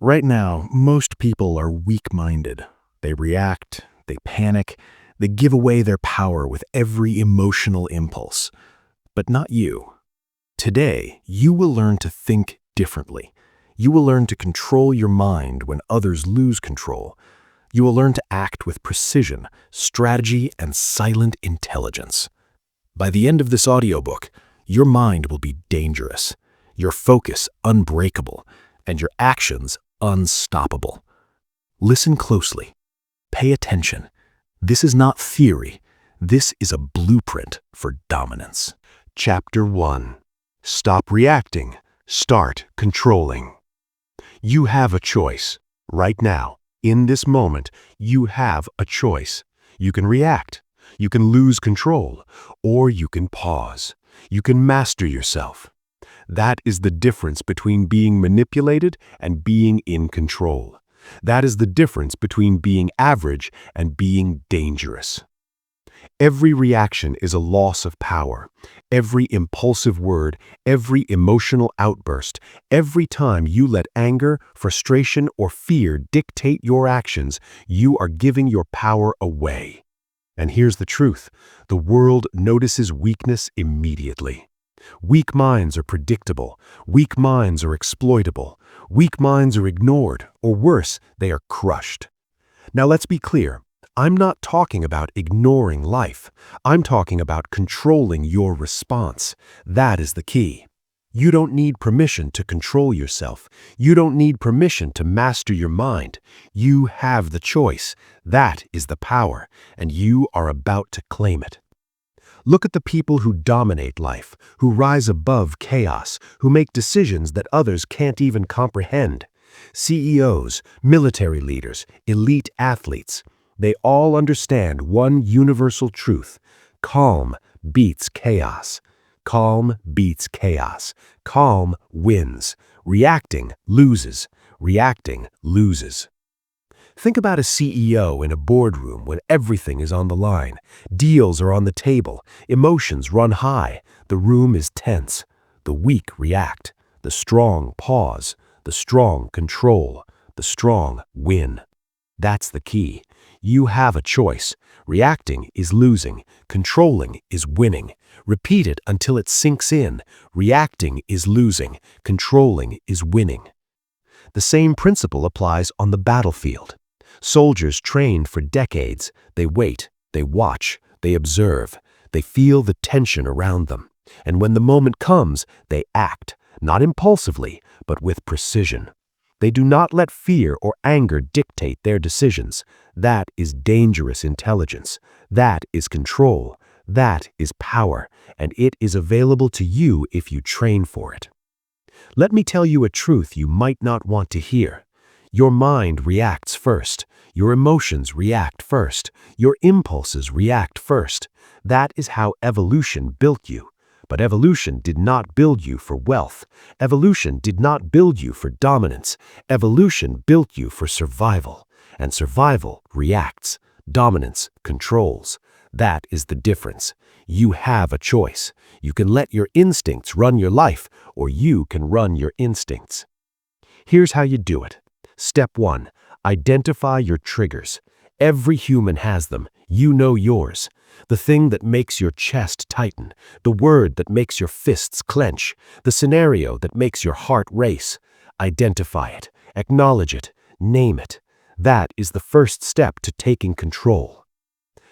Right now, most people are weak-minded. They react, they panic, they give away their power with every emotional impulse. But not you. Today, you will learn to think differently. You will learn to control your mind when others lose control. You will learn to act with precision, strategy, and silent intelligence. By the end of this audiobook, your mind will be dangerous, your focus unbreakable, and your actions unstoppable. Listen closely. Pay attention. This is not theory. This is a blueprint for dominance. Chapter 1. Stop reacting. Start controlling. You have a choice. Right now, in this moment, you have a choice. You can react. You can lose control. Or you can pause. You can master yourself. That is the difference between being manipulated and being in control. That is the difference between being average and being dangerous. Every reaction is a loss of power. Every impulsive word, every emotional outburst, every time you let anger, frustration, or fear dictate your actions, you are giving your power away. And here's the truth: the world notices weakness immediately. Weak minds are predictable. Weak minds are exploitable. Weak minds are ignored, or worse, they are crushed. Now let's be clear. I'm not talking about ignoring life. I'm talking about controlling your response. That is the key. You don't need permission to control yourself. You don't need permission to master your mind. You have the choice. That is the power, and you are about to claim it. Look at the people who dominate life, who rise above chaos, who make decisions that others can't even comprehend. CEOs, military leaders, elite athletes. They all understand one universal truth: calm beats chaos. Calm beats chaos. Calm wins. Reacting loses. Reacting loses. Think about a CEO in a boardroom when everything is on the line. Deals are on the table. Emotions run high. The room is tense. The weak react. The strong pause. The strong control. The strong win. That's the key. You have a choice. Reacting is losing. Controlling is winning. Repeat it until it sinks in. Reacting is losing. Controlling is winning. The same principle applies on the battlefield. Soldiers trained for decades. They wait, they watch, they observe. They feel the tension around them. And when the moment comes, they act, not impulsively, but with precision. They do not let fear or anger dictate their decisions. That is dangerous intelligence. That is control. That is power, and it is available to you if you train for it. Let me tell you a truth you might not want to hear. Your mind reacts first. Your emotions react first. Your impulses react first. That is how evolution built you. But evolution did not build you for wealth. Evolution did not build you for dominance. Evolution built you for survival. And survival reacts. Dominance controls. That is the difference. You have a choice. You can let your instincts run your life, or you can run your instincts. Here's how you do it. Step 1. Identify your triggers. Every human has them. You know yours. The thing that makes your chest tighten, the word that makes your fists clench, the scenario that makes your heart race. Identify it, acknowledge it, name it. That is the first step to taking control.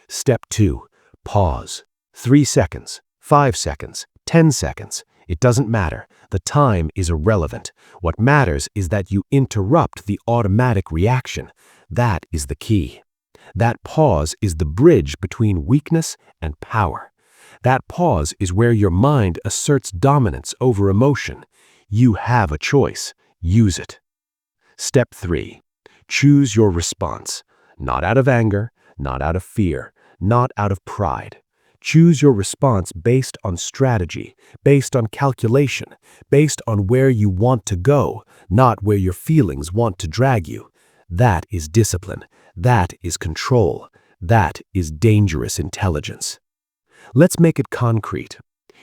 Step 2. Pause. 3 seconds, 5 seconds, 10 seconds. It doesn't matter. The time is irrelevant. What matters is that you interrupt the automatic reaction. That is the key. That pause is the bridge between weakness and power. That pause is where your mind asserts dominance over emotion. You have a choice. Use it. Step 3. Choose your response. Not out of anger, not out of fear, not out of pride. Choose your response based on strategy, based on calculation, based on where you want to go, not where your feelings want to drag you. That is discipline. That is control. That is dangerous intelligence. Let's make it concrete.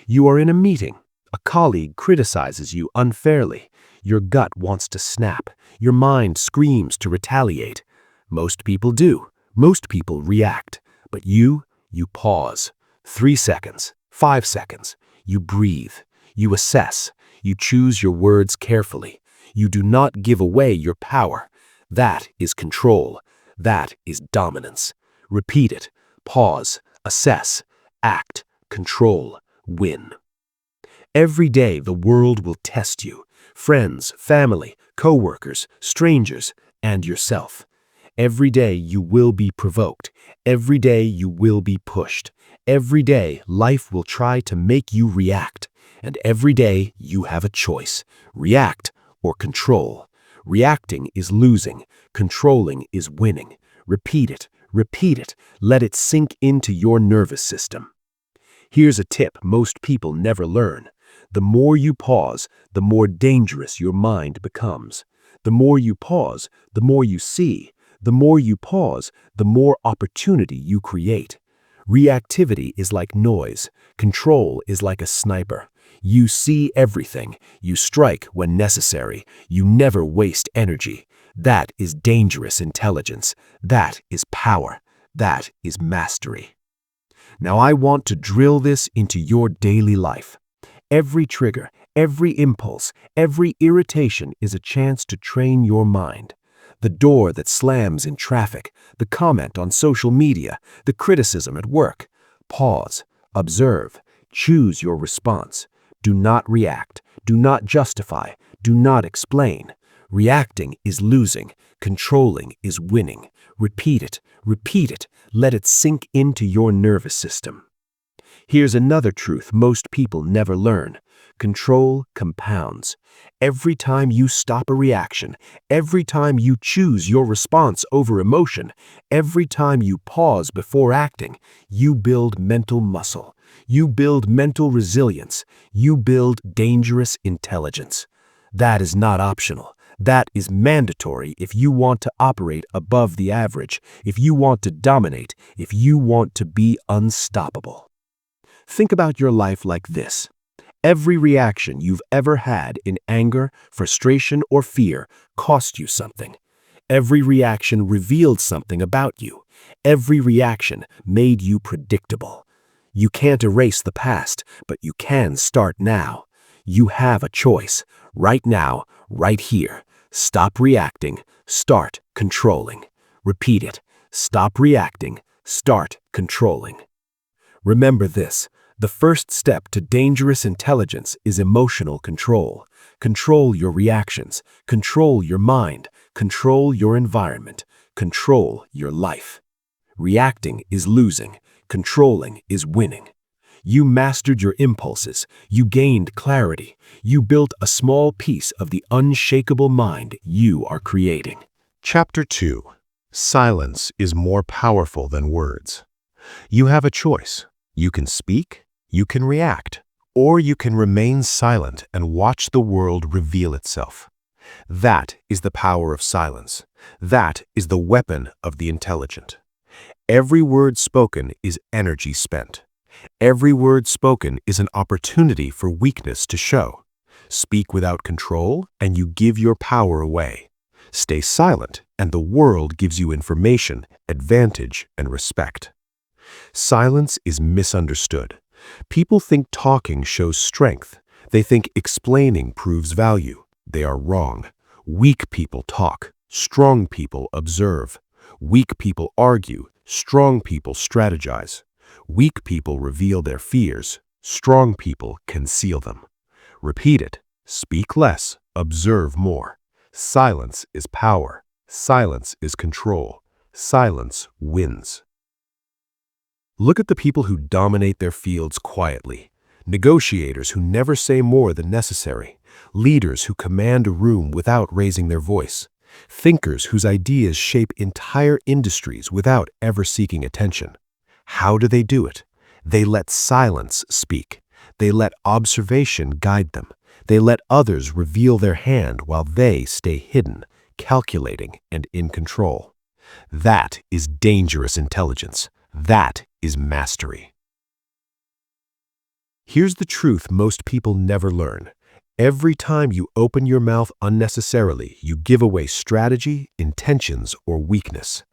You are in a meeting. A colleague criticizes you unfairly. Your gut wants to snap. Your mind screams to retaliate. Most people do. Most people react. But you pause. 3 seconds, 5 seconds. You breathe. You assess. You choose your words carefully. You do not give away your power. That is control. That is dominance. Repeat it. Pause. Assess. Act. Control. Win. Every day the world will test you. Friends, family, co-workers, strangers, and yourself. Every day you will be provoked. Every day you will be pushed. Every day life will try to make you react. And every day you have a choice. React or control. Reacting is losing. Controlling is winning. Repeat it. Repeat it. Let it sink into your nervous system. Here's a tip most people never learn. The more you pause, the more dangerous your mind becomes. The more you pause, the more you see. The more you pause, the more opportunity you create. Reactivity is like noise. Control is like a sniper. You see everything. You strike when necessary. You never waste energy. That is dangerous intelligence. That is power. That is mastery. Now I want to drill this into your daily life. Every trigger, every impulse, every irritation is a chance to train your mind. The door that slams in traffic, the comment on social media, the criticism at work. Pause, observe, choose your response. Do not react, do not justify, do not explain. Reacting is losing, controlling is winning. Repeat it, let it sink into your nervous system. Here's another truth most people never learn. Control compounds. Every time you stop a reaction, every time you choose your response over emotion, every time you pause before acting, you build mental muscle. You build mental resilience. You build dangerous intelligence. That is not optional. That is mandatory if you want to operate above the average, if you want to dominate, if you want to be unstoppable. Think about your life like this. Every reaction you've ever had in anger, frustration, or fear cost you something. Every reaction revealed something about you. Every reaction made you predictable. You can't erase the past, but you can start now. You have a choice. Right now, right here. Stop reacting. Start controlling. Repeat it. Stop reacting. Start controlling. Remember this. The first step to dangerous intelligence is emotional control. Control your reactions. Control your mind. Control your environment. Control your life. Reacting is losing. Controlling is winning. You mastered your impulses. You gained clarity. You built a small piece of the unshakable mind you are creating. Chapter 2. Silence is more powerful than words. You have a choice. You can speak, you can react, or you can remain silent and watch the world reveal itself. That is the power of silence. That is the weapon of the intelligent. Every word spoken is energy spent. Every word spoken is an opportunity for weakness to show. Speak without control, and you give your power away. Stay silent, and the world gives you information, advantage, and respect. Silence is misunderstood. People think talking shows strength. They think explaining proves value. They are wrong. Weak people talk. Strong people observe. Weak people argue. Strong people strategize. Weak people reveal their fears. Strong people conceal them. Repeat it. Speak less. Observe more. Silence is power. Silence is control. Silence wins. Look at the people who dominate their fields quietly. Negotiators who never say more than necessary. Leaders who command a room without raising their voice. Thinkers whose ideas shape entire industries without ever seeking attention. How do they do it? They let silence speak. They let observation guide them. They let others reveal their hand while they stay hidden, calculating, and in control. That is dangerous intelligence. That is mastery. Here's the truth most people never learn. Every time you open your mouth unnecessarily, you give away strategy, intentions, or weakness.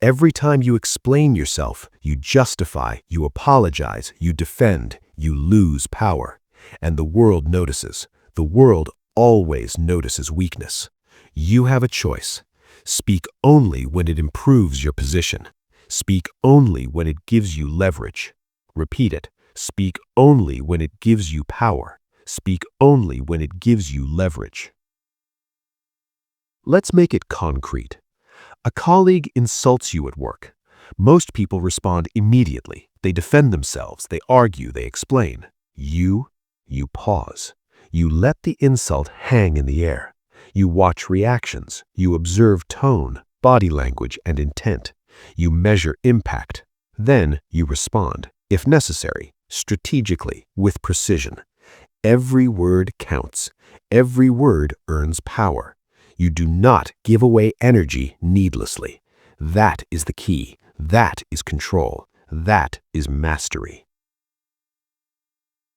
Every time you explain yourself, you justify, you apologize, you defend, you lose power. And the world notices. The world always notices weakness. You have a choice. Speak only when it improves your position. Speak only when it gives you leverage. Repeat it. Speak only when it gives you power. Speak only when it gives you leverage. Let's make it concrete. A colleague insults you at work. Most people respond immediately. They defend themselves, they argue, they explain. You pause. You let the insult hang in the air. You watch reactions. You observe tone, body language, and intent. You measure impact. Then you respond, if necessary, strategically, with precision. Every word counts. Every word earns power. You do not give away energy needlessly. That is the key. That is control. That is mastery.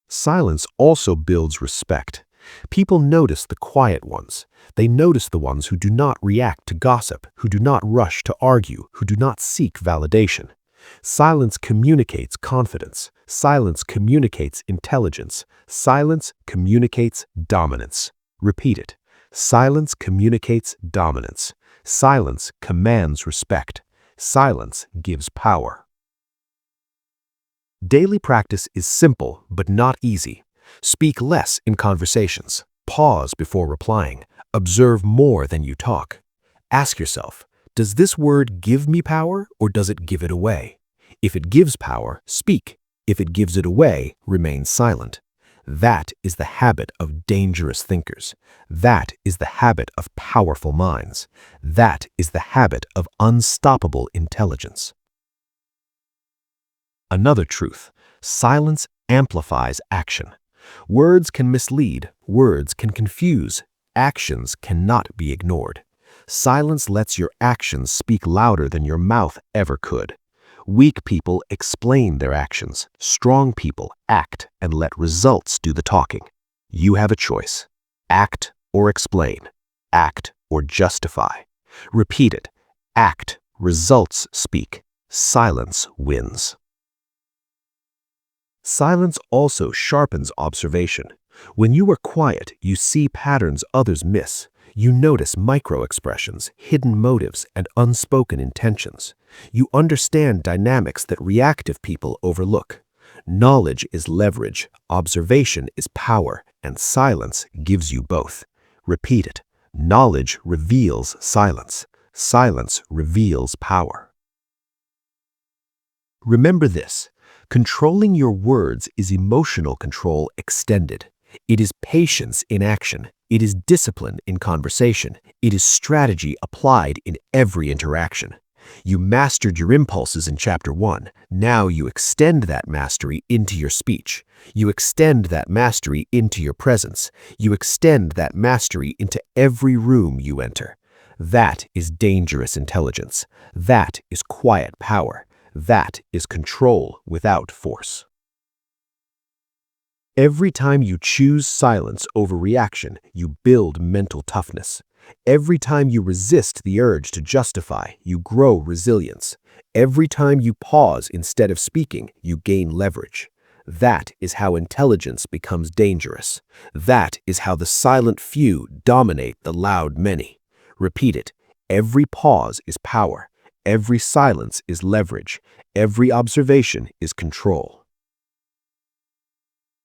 Silence also builds respect. People notice the quiet ones. They notice the ones who do not react to gossip, who do not rush to argue, who do not seek validation. Silence communicates confidence. Silence communicates intelligence. Silence communicates dominance. Repeat it. Silence communicates dominance. Silence commands respect. Silence gives power. Daily practice is simple but not easy. Speak less in conversations. Pause before replying. Observe more than you talk. Ask yourself, does this word give me power or does it give it away? If it gives power, speak. If it gives it away, remain silent. That is the habit of dangerous thinkers. That is the habit of powerful minds. That is the habit of unstoppable intelligence. Another truth: silence amplifies action. Words can mislead, words can confuse, actions cannot be ignored. Silence lets your actions speak louder than your mouth ever could. Weak people explain their actions. Strong people act and let results do the talking. You have a choice. Act or explain. Act or justify. Repeat it. Act, results speak. Silence wins. Silence also sharpens observation. When you are quiet, you see patterns others miss. You notice micro-expressions, hidden motives, and unspoken intentions. You understand dynamics that reactive people overlook. Knowledge is leverage, observation is power, and silence gives you both. Repeat it. Knowledge reveals silence. Silence reveals power. Remember this: controlling your words is emotional control extended. It is patience in action. It is discipline in conversation. It is strategy applied in every interaction. You mastered your impulses in Chapter 1. Now you extend that mastery into your speech. You extend that mastery into your presence. You extend that mastery into every room you enter. That is dangerous intelligence. That is quiet power. That is control without force. Every time you choose silence over reaction, you build mental toughness. Every time you resist the urge to justify, you grow resilience. Every time you pause instead of speaking, you gain leverage. That is how intelligence becomes dangerous. That is how the silent few dominate the loud many. Repeat it. Every pause is power. Every silence is leverage. Every observation is control.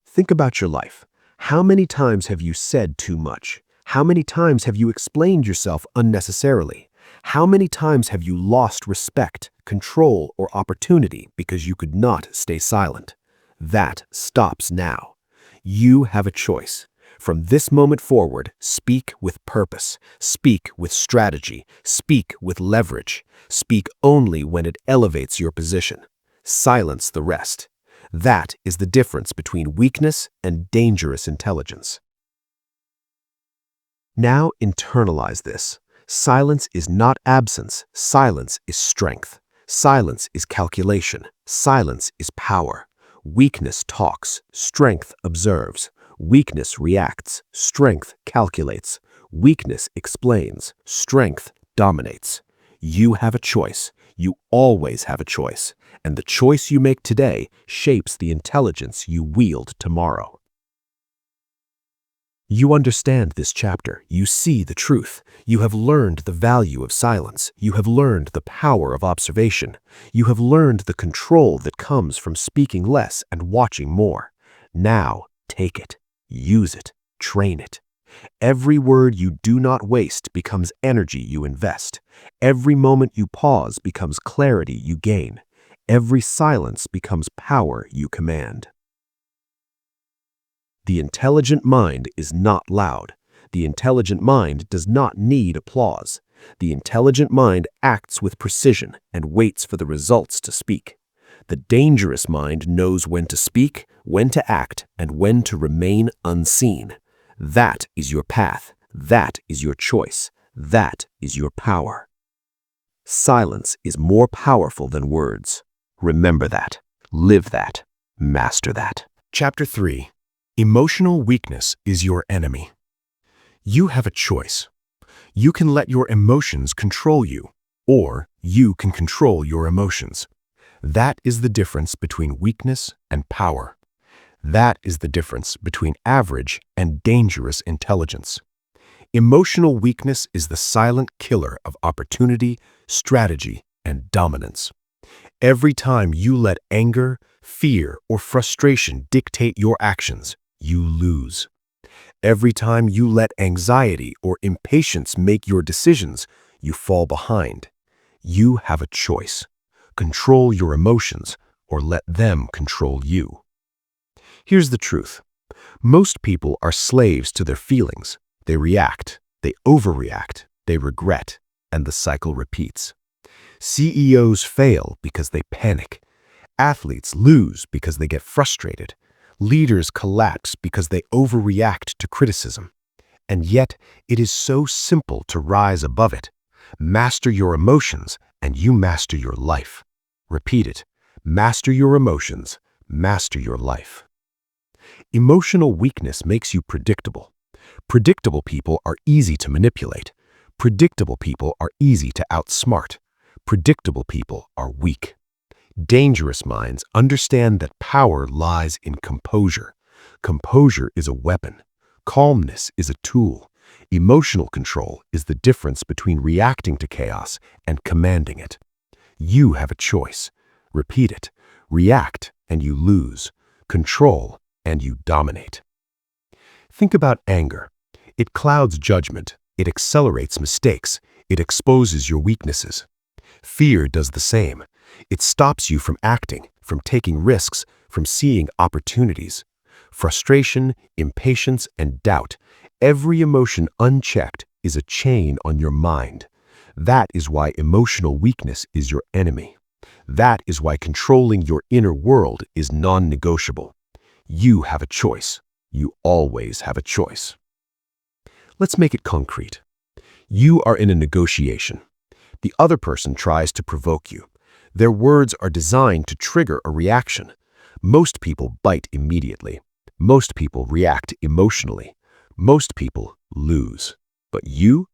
Think about your life. How many times have you said too much? How many times have you explained yourself unnecessarily? How many times have you lost respect, control, or opportunity because you could not stay silent? That stops now. You have a choice. From this moment forward, speak with purpose. Speak with strategy. Speak with leverage. Speak only when it elevates your position. Silence the rest. That is the difference between weakness and dangerous intelligence. Now internalize this. Silence is not absence. Silence is strength. Silence is calculation. Silence is power. Weakness talks. Strength observes. Weakness reacts, strength calculates. Weakness explains, strength dominates. You have a choice. You always have a choice. And the choice you make today shapes the intelligence you wield tomorrow. You understand this chapter. You see the truth. You have learned the value of silence. You have learned the power of observation. You have learned the control that comes from speaking less and watching more. Now, take it, use it, train it. Every word you do not waste becomes energy you invest. Every moment you pause becomes clarity you gain. Every silence becomes power you command. The intelligent mind is not loud. The intelligent mind does not need applause. The intelligent mind acts with precision and waits for the results to speak. The dangerous mind knows when to speak, when to act, and when to remain unseen. That is your path. That is your choice. That is your power. Silence is more powerful than words. Remember that. Live that. Master that. Chapter 3. Emotional weakness is your enemy. You have a choice. You can let your emotions control you, or you can control your emotions. That is the difference between weakness and power. That is the difference between average and dangerous intelligence. Emotional weakness is the silent killer of opportunity, strategy, and dominance. Every time you let anger, fear, or frustration dictate your actions, you lose. Every time you let anxiety or impatience make your decisions, you fall behind. You have a choice. Control your emotions or let them control you. Here's the truth. Most people are slaves to their feelings. They react, they overreact, they regret, and the cycle repeats. CEOs fail because they panic. Athletes lose because they get frustrated. Leaders collapse because they overreact to criticism. And yet, it is so simple to rise above it. Master your emotions, and you master your life. Repeat it. Master your emotions, master your life. Emotional weakness makes you predictable. Predictable people are easy to manipulate. Predictable people are easy to outsmart. Predictable people are weak. Dangerous minds understand that power lies in composure. Composure is a weapon. Calmness is a tool. Emotional control is the difference between reacting to chaos and commanding it. You have a choice. Repeat it. React and you lose. Control and you dominate. Think about anger. It clouds judgment. It accelerates mistakes. It exposes your weaknesses. Fear does the same. It stops you from acting, from taking risks, from seeing opportunities. Frustration, impatience, and doubt, every emotion unchecked is a chain on your mind. That is why emotional weakness is your enemy. That is why controlling your inner world is non-negotiable. You have a choice. You always have a choice. Let's make it concrete. You are in a negotiation. The other person tries to provoke you. Their words are designed to trigger a reaction. Most people bite immediately. Most people react emotionally. Most people lose. But you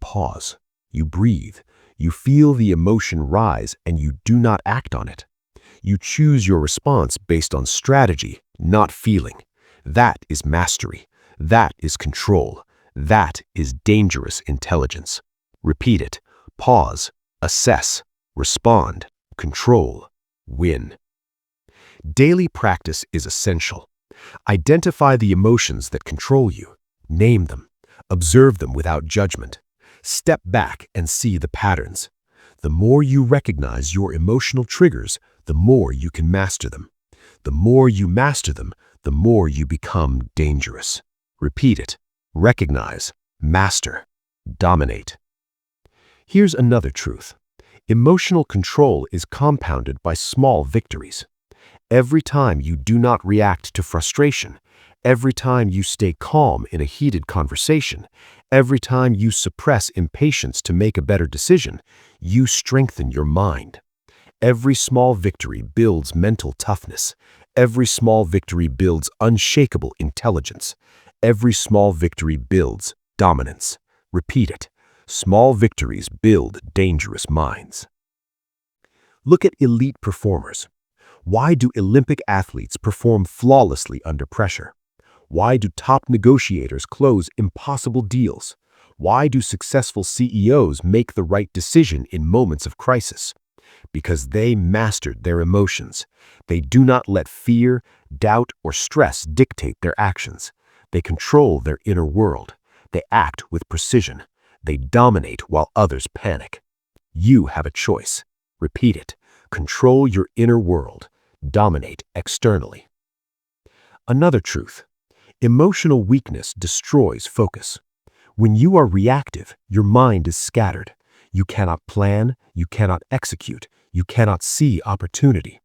pause. You breathe. You feel the emotion rise and you do not act on it. You choose your response based on strategy, not feeling. That is mastery. That is control. That is dangerous intelligence. Repeat it. Pause. Assess. Respond. Control. Win. Daily practice is essential. Identify the emotions that control you. Name them. Observe them without judgment. Step back and see the patterns. The more you recognize your emotional triggers, the more you can master them. The more you master them, the more you become dangerous. Repeat it. Recognize, master, dominate. Here's another truth. Emotional control is compounded by small victories. Every time you do not react to frustration, every time you stay calm in a heated conversation, every time you suppress impatience to make a better decision, you strengthen your mind. Every small victory builds mental toughness. Every small victory builds unshakable intelligence. Every small victory builds dominance. Repeat it. Small victories build dangerous minds. Look at elite performers. Why do Olympic athletes perform flawlessly under pressure? Why do top negotiators close impossible deals? Why do successful CEOs make the right decision in moments of crisis? Because they mastered their emotions. They do not let fear, doubt, or stress dictate their actions. They control their inner world. They act with precision. They dominate while others panic. You have a choice. Repeat it. Control your inner world. Dominate externally. Another truth. Emotional weakness destroys focus. When you are reactive, your mind is scattered. You cannot plan, you cannot execute, you cannot see opportunity.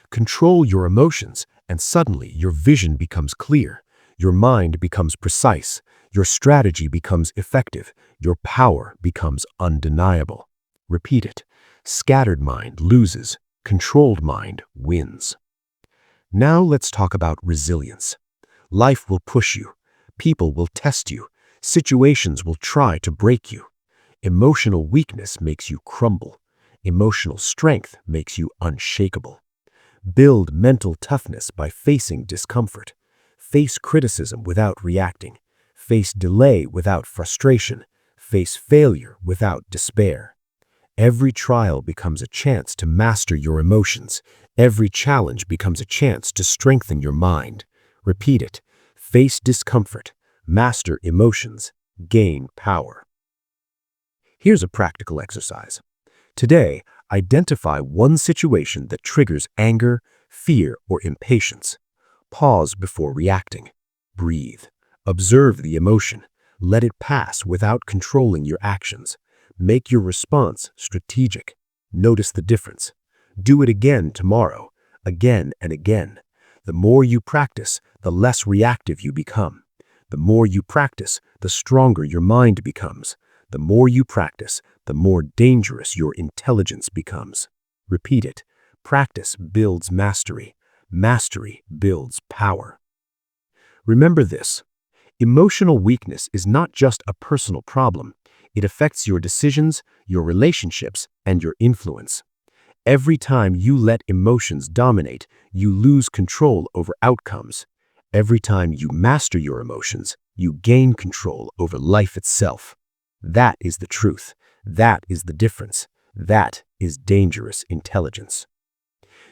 Control your emotions, and suddenly your vision becomes clear. Your mind becomes precise. Your strategy becomes effective. Your power becomes undeniable. Repeat it. Scattered mind loses. Controlled mind wins. Now let's talk about resilience. Life will push you. People will test you. Situations will try to break you. Emotional weakness makes you crumble. Emotional strength makes you unshakable. Build mental toughness by facing discomfort. Face criticism without reacting. Face delay without frustration. Face failure without despair. Every trial becomes a chance to master your emotions. Every challenge becomes a chance to strengthen your mind. Repeat it. Face discomfort. Master emotions. Gain power. Here's a practical exercise. Today, identify one situation that triggers anger, fear, or impatience. Pause before reacting. Breathe. Observe the emotion. Let it pass without controlling your actions. Make your response strategic. Notice the difference. Do it again tomorrow, again and again. The more you practice, the less reactive you become. The more you practice, the stronger your mind becomes. The more you practice, the more dangerous your intelligence becomes. Repeat it. Practice builds mastery. Mastery builds power. Remember this. Emotional weakness is not just a personal problem. It affects your decisions, your relationships, and your influence. Every time you let emotions dominate, you lose control over outcomes. Every time you master your emotions, you gain control over life itself. That is the truth. That is the difference. That is dangerous intelligence.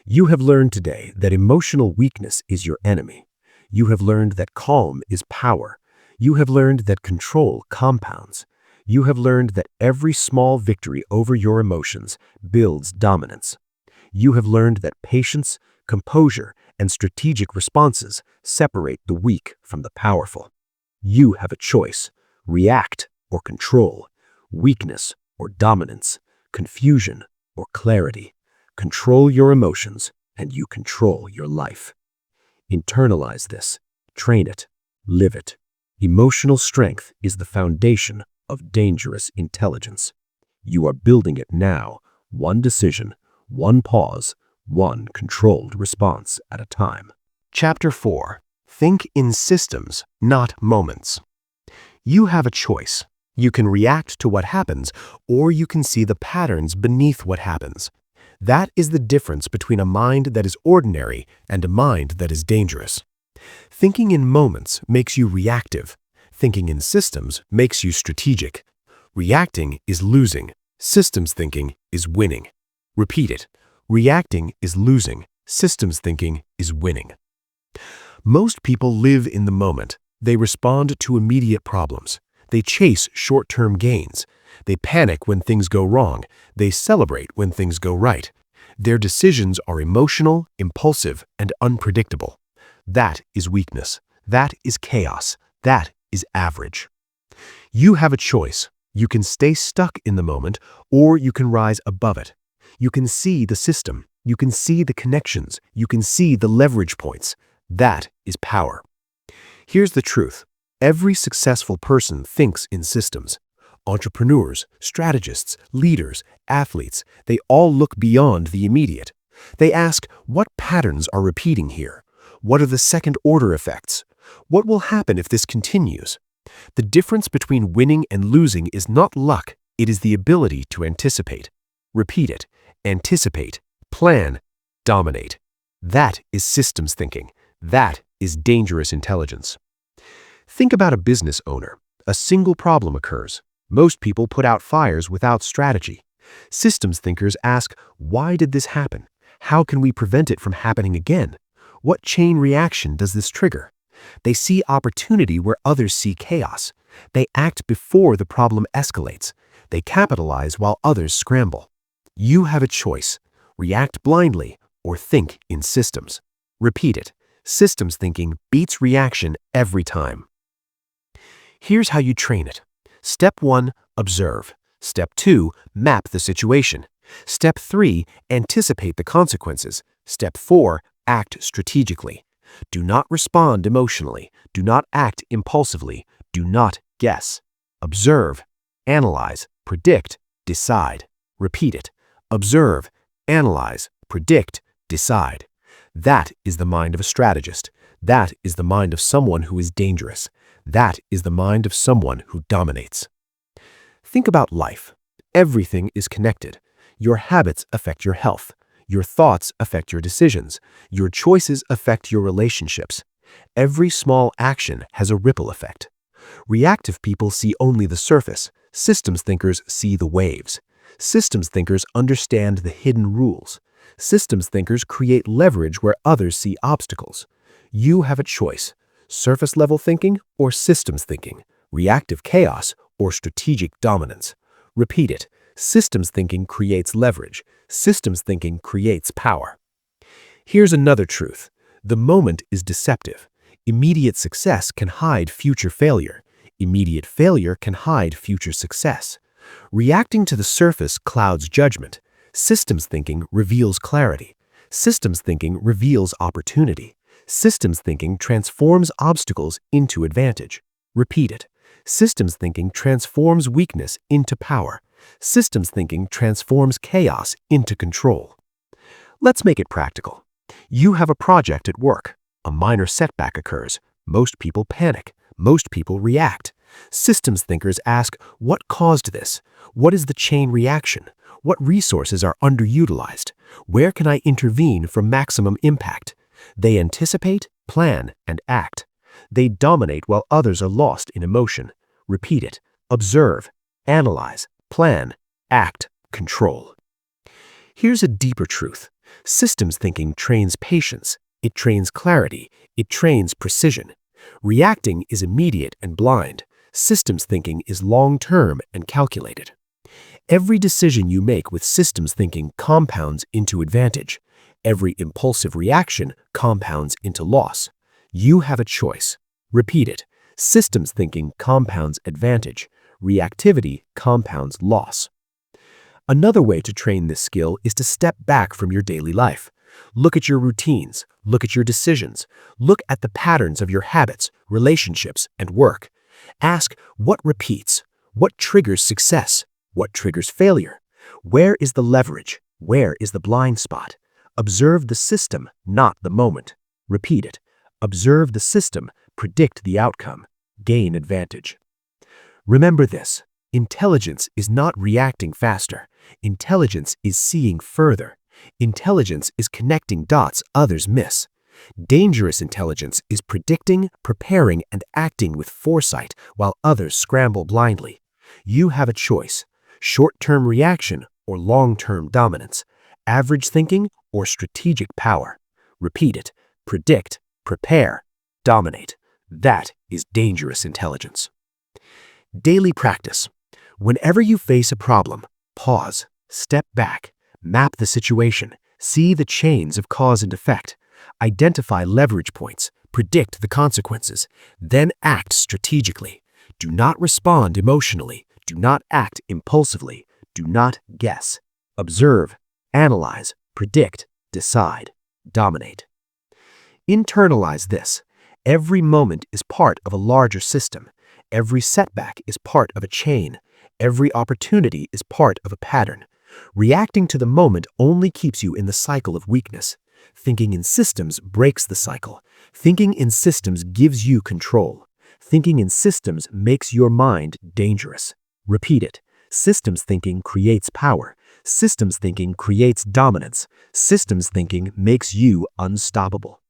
You have learned today that emotional weakness is your enemy. You have learned that calm is power. You have learned that control compounds. You have learned that every small victory over your emotions builds dominance. You have learned that patience, composure, and strategic responses separate the weak from the powerful. You have a choice: react or control, weakness or dominance, confusion or clarity. Control your emotions, and you control your life. Internalize this, train it, live it. Emotional strength is the foundation of dangerous intelligence. You are building it now, one decision, one pause, one controlled response at a time. Chapter 4. Think in systems, not moments. You have a choice. You can react to what happens, or you can see the patterns beneath what happens. That is the difference between a mind that is ordinary and a mind that is dangerous. Thinking in moments makes you reactive. Thinking in systems makes you strategic. Reacting is losing. Systems thinking is winning. Repeat it. Reacting is losing. Systems thinking is winning. Most people live in the moment. They respond to immediate problems. They chase short-term gains. They panic when things go wrong. They celebrate when things go right. Their decisions are emotional, impulsive, and unpredictable. That is weakness. That is chaos. That is average. You have a choice. You can stay stuck in the moment, or you can rise above it. You can see the system. You can see the connections. You can see the leverage points. That is power. Here's the truth. Every successful person thinks in systems. Entrepreneurs, strategists, leaders, athletes, they all look beyond the immediate. They ask, what patterns are repeating here? What are the second-order effects? What will happen if this continues? The difference between winning and losing is not luck, it is the ability to anticipate. Repeat it. Anticipate, plan, dominate. That is systems thinking. That is dangerous intelligence. Think about a business owner. A single problem occurs. Most people put out fires without strategy. Systems thinkers ask, why did this happen? How can we prevent it from happening again? What chain reaction does this trigger? They see opportunity where others see chaos. They act before the problem escalates. They capitalize while others scramble. You have a choice. React blindly or think in systems. Repeat it. Systems thinking beats reaction every time. Here's how you train it. Step 1, observe. Step 2, map the situation. Step 3, anticipate the consequences. Step 4, act strategically. Do not respond emotionally. Do not act impulsively. Do not guess. Observe, analyze, predict, decide. Repeat it. Observe, analyze, predict, decide. That is the mind of a strategist. That is the mind of someone who is dangerous. That is the mind of someone who dominates. Think about life. Everything is connected. Your habits affect your health. Your thoughts affect your decisions. Your choices affect your relationships. Every small action has a ripple effect. Reactive people see only the surface. Systems thinkers see the waves. Systems thinkers understand the hidden rules. Systems thinkers create leverage where others see obstacles. You have a choice: surface-level thinking or systems thinking, reactive chaos or strategic dominance. Repeat it. Systems thinking creates leverage. Systems thinking creates power. Here's another truth. The moment is deceptive. Immediate success can hide future failure. Immediate failure can hide future success. Reacting to the surface clouds judgment. Systems thinking reveals clarity. Systems thinking reveals opportunity. Systems thinking transforms obstacles into advantage. Repeat it. Systems thinking transforms weakness into power. Systems thinking transforms chaos into control. Let's make it practical. You have a project at work. A minor setback occurs. Most people panic. Most people react. Systems thinkers ask, what caused this? What is the chain reaction? What resources are underutilized? Where can I intervene for maximum impact? They anticipate, plan, and act. They dominate while others are lost in emotion. Repeat it. Observe, analyze, plan, act, control. Here's a deeper truth. Systems thinking trains patience. It trains clarity. It trains precision. Reacting is immediate and blind. Systems thinking is long-term and calculated. Every decision you make with systems thinking compounds into advantage. Every impulsive reaction compounds into loss. You have a choice. Repeat it. Systems thinking compounds advantage. Reactivity compounds loss. Another way to train this skill is to step back from your daily life. Look at your routines. Look at your decisions. Look at the patterns of your habits, relationships, and work. Ask what repeats, what triggers success, what triggers failure. Where is the leverage? Where is the blind spot? Observe the system, not the moment. Repeat it. Observe the system, predict the outcome, gain advantage. Remember this. Intelligence is not reacting faster. Intelligence is seeing further. Intelligence is connecting dots others miss. Dangerous intelligence is predicting, preparing, and acting with foresight while others scramble blindly. You have a choice: short-term reaction or long-term dominance, average thinking or strategic power. Repeat it. Predict, prepare, dominate. That is dangerous intelligence. Daily practice. Whenever you face a problem, pause, step back, map the situation, see the chains of cause and effect, identify leverage points, predict the consequences, then act strategically. Do not respond emotionally. Do not act impulsively. Do not guess. Observe, analyze, predict, decide, dominate. Internalize this. Every moment is part of a larger system. Every setback is part of a chain. Every opportunity is part of a pattern. Reacting to the moment only keeps you in the cycle of weakness. Thinking in systems breaks the cycle. Thinking in systems gives you control. Thinking in systems makes your mind dangerous. Repeat it. Systems thinking creates power. Systems thinking creates dominance. Systems thinking makes you unstoppable.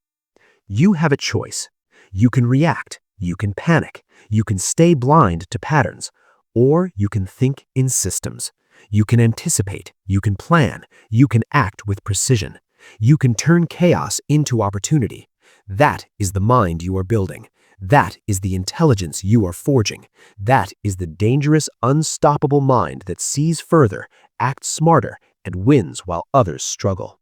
You have a choice. You can react. You can panic. You can stay blind to patterns. Or you can think in systems. You can anticipate. You can plan. You can act with precision. You can turn chaos into opportunity. That is the mind you are building. That is the intelligence you are forging. That is the dangerous, unstoppable mind that sees further, acts smarter, and wins while others struggle.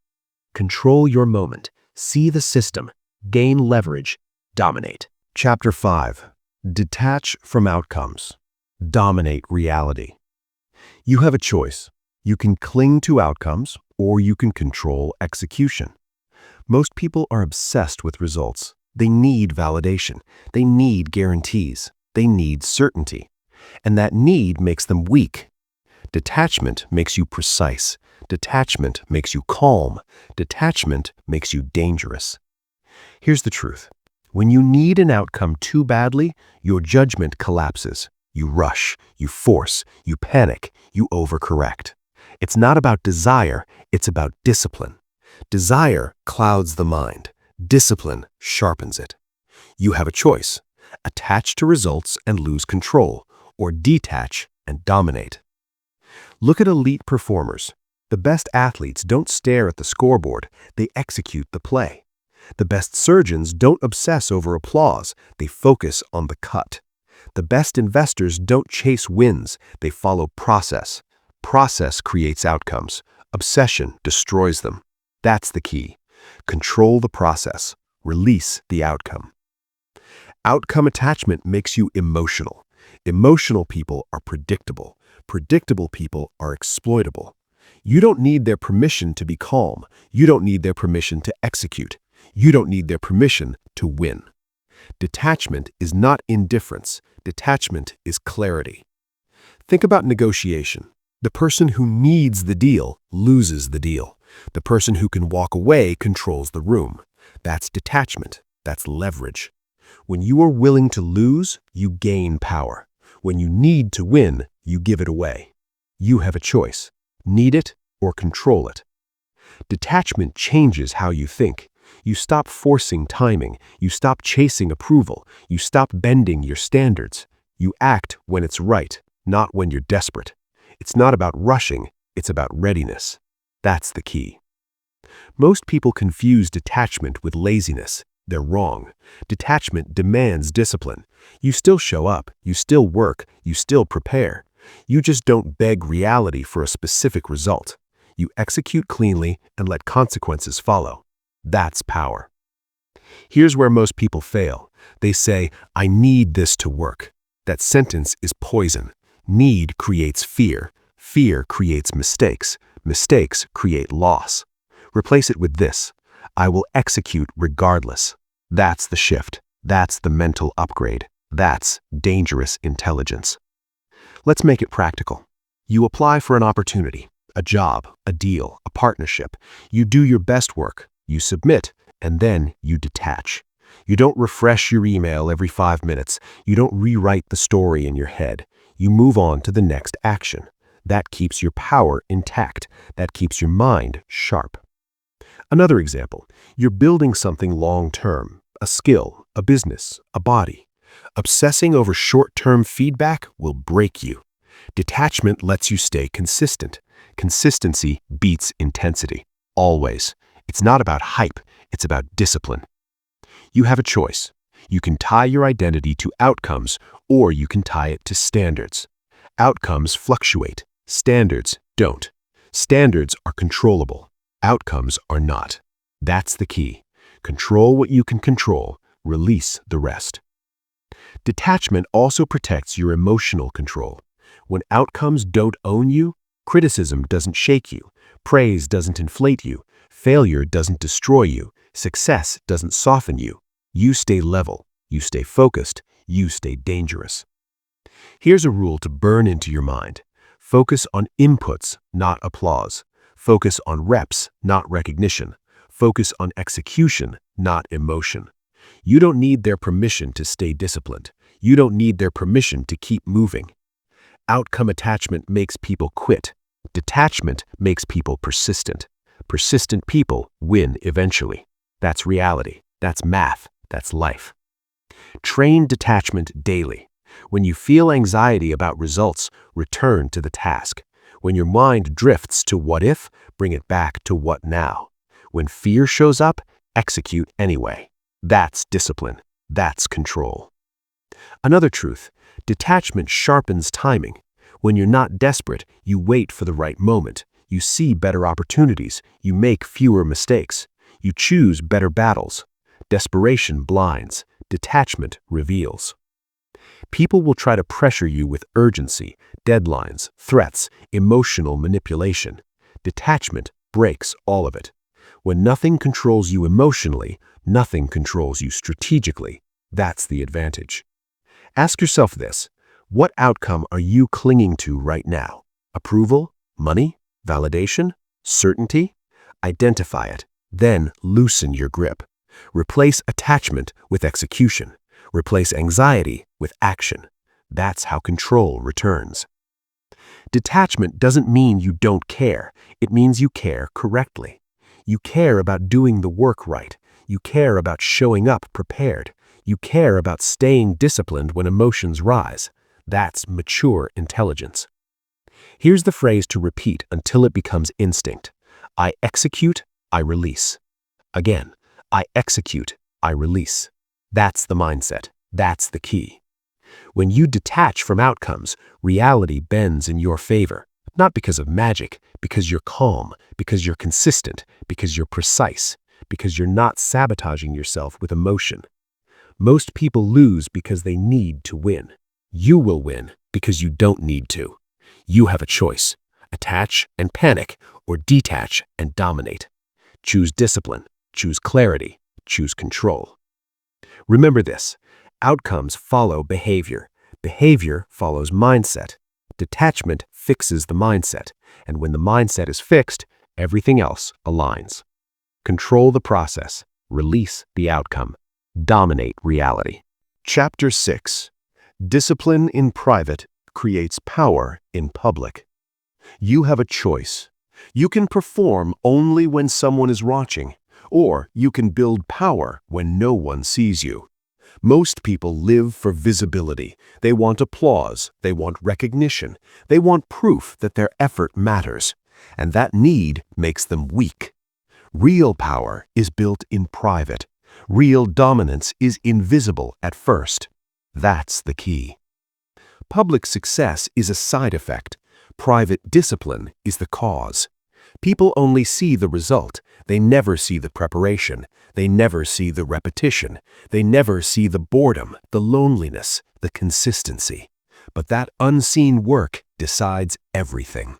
Control your moment. See the system. Gain leverage. Dominate. Chapter 5. Detach from outcomes. Dominate reality. You have a choice. You can cling to outcomes, or you can control execution. Most people are obsessed with results. They need validation. They need guarantees. They need certainty. And that need makes them weak. Detachment makes you precise. Detachment makes you calm. Detachment makes you dangerous. Here's the truth. When you need an outcome too badly, your judgment collapses. You rush, you force, you panic, you overcorrect. It's not about desire, it's about discipline. Desire clouds the mind. Discipline sharpens it. You have a choice. Attach to results and lose control, or detach and dominate. Look at elite performers. The best athletes don't stare at the scoreboard, they execute the play. The best surgeons don't obsess over applause, they focus on the cut. The best investors don't chase wins, they follow process. Process creates outcomes. Obsession destroys them. That's the key. Control the process. Release the outcome. Outcome attachment makes you emotional. Emotional people are predictable. Predictable people are exploitable. You don't need their permission to be calm. You don't need their permission to execute. You don't need their permission to win. Detachment is not indifference. Detachment is clarity. Think about negotiation. The person who needs the deal loses the deal. The person who can walk away controls the room. That's detachment. That's leverage. When you are willing to lose, you gain power. When you need to win, you give it away. You have a choice. Need it or control it. Detachment changes how you think. You stop forcing timing. You stop chasing approval. You stop bending your standards. You act when it's right, not when you're desperate. It's not about rushing, it's about readiness. That's the key. Most people confuse detachment with laziness. They're wrong. Detachment demands discipline. You still show up, you still work, you still prepare. You just don't beg reality for a specific result. You execute cleanly and let consequences follow. That's power. Here's where most people fail. They say, "I need this to work." That sentence is poison. Need creates fear. Fear creates mistakes. Mistakes create loss. Replace it with this: "I will execute regardless." That's the shift. That's the mental upgrade. That's dangerous intelligence. Let's make it practical. You apply for an opportunity, a job, a deal, a partnership. You do your best work. You submit, and then you detach. You don't refresh your email every 5 minutes. You don't rewrite the story in your head. You move on to the next action. That keeps your power intact. That keeps your mind sharp. Another example, you're building something long-term, a skill, a business, a body. Obsessing over short-term feedback will break you. Detachment lets you stay consistent. Consistency beats intensity, always. It's not about hype, it's about discipline. You have a choice. You can tie your identity to outcomes, or you can tie it to standards. Outcomes fluctuate. Standards don't. Standards are controllable. Outcomes are not. That's the key. Control what you can control. Release the rest. Detachment also protects your emotional control. When outcomes don't own you, criticism doesn't shake you. Praise doesn't inflate you. Failure doesn't destroy you. Success doesn't soften you. You stay level. You stay focused. You stay dangerous. Here's a rule to burn into your mind. Focus on inputs, not applause. Focus on reps, not recognition. Focus on execution, not emotion. You don't need their permission to stay disciplined. You don't need their permission to keep moving. Outcome attachment makes people quit. Detachment makes people persistent. Persistent people win eventually. That's reality. That's math. That's life. Train detachment daily. When you feel anxiety about results, return to the task. When your mind drifts to what if, bring it back to what now. When fear shows up, execute anyway. That's discipline. That's control. Another truth, detachment sharpens timing. When you're not desperate, you wait for the right moment. You see better opportunities. You make fewer mistakes. You choose better battles. Desperation blinds. Detachment reveals. People will try to pressure you with urgency, deadlines, threats, emotional manipulation. Detachment breaks all of it. When nothing controls you emotionally, nothing controls you strategically. That's the advantage. Ask yourself this: what outcome are you clinging to right now? Approval? Money? Validation? Certainty? Identify it. Then loosen your grip. Replace attachment with execution. Replace anxiety with action. That's how control returns. Detachment doesn't mean you don't care. It means you care correctly. You care about doing the work right. You care about showing up prepared. You care about staying disciplined when emotions rise. That's mature intelligence. Here's the phrase to repeat until it becomes instinct. I execute, I release. Again, I execute, I release. That's the mindset. That's the key. When you detach from outcomes, reality bends in your favor. Not because of magic, because you're calm, because you're consistent, because you're precise, because you're not sabotaging yourself with emotion. Most people lose because they need to win. You will win because you don't need to. You have a choice: attach and panic, or detach and dominate. Choose discipline, choose clarity, choose control. Remember this: outcomes follow behavior. Behavior follows mindset. Detachment fixes the mindset, and when the mindset is fixed, everything else aligns. Control the process, release the outcome, dominate reality. Chapter 6. Discipline in private creates power in public. You have a choice. You can perform only when someone is watching, or you can build power when no one sees you. Most people live for visibility. They want applause. They want recognition. They want proof that their effort matters. And that need makes them weak. Real power is built in private. Real dominance is invisible at first. That's the key. Public success is a side effect. Private discipline is the cause. People only see the result. They never see the preparation. They never see the repetition. They never see the boredom, the loneliness, the consistency. But that unseen work decides everything.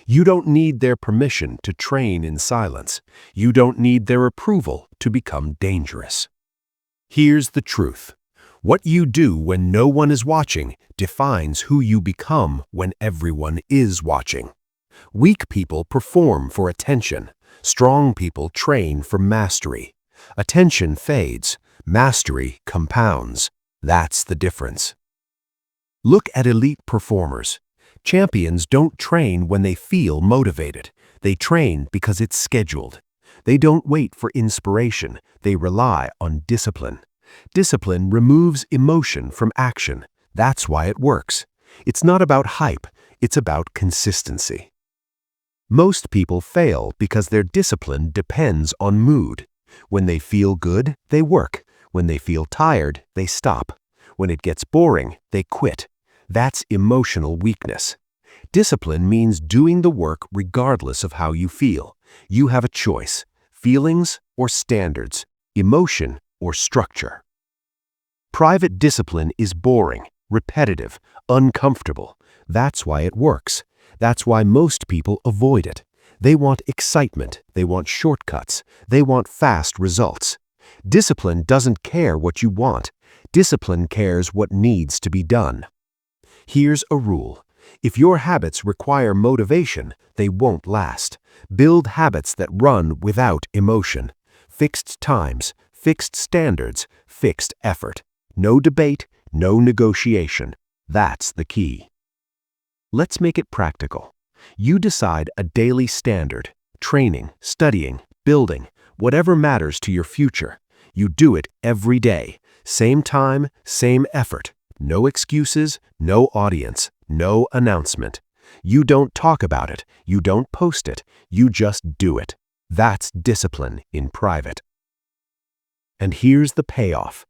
You don't need their permission to train in silence. You don't need their approval to become dangerous. Here's the truth. What you do when no one is watching defines who you become when everyone is watching. Weak people perform for attention. Strong people train for mastery. Attention fades. Mastery compounds. That's the difference. Look at elite performers. Champions don't train when they feel motivated. They train because it's scheduled. They don't wait for inspiration. They rely on discipline. Discipline removes emotion from action. That's why it works. It's not about hype. It's about consistency. Most people fail because their discipline depends on mood. When they feel good, they work. When they feel tired, they stop. When it gets boring, they quit. That's emotional weakness. Discipline means doing the work regardless of how you feel. You have a choice: feelings or standards, emotion or structure. Private discipline is boring, repetitive, uncomfortable. That's why it works. That's why most people avoid it. They want excitement. They want shortcuts. They want fast results. Discipline doesn't care what you want. Discipline cares what needs to be done. Here's a rule. If your habits require motivation, they won't last. Build habits that run without emotion. Fixed times, fixed standards, fixed effort. No debate, no negotiation. That's the key. Let's make it practical. You decide a daily standard. Training, studying, building, whatever matters to your future. You do it every day. Same time, same effort. No excuses, no audience, no announcement. You don't talk about it. You don't post it. You just do it. That's discipline in private. And here's the payoff.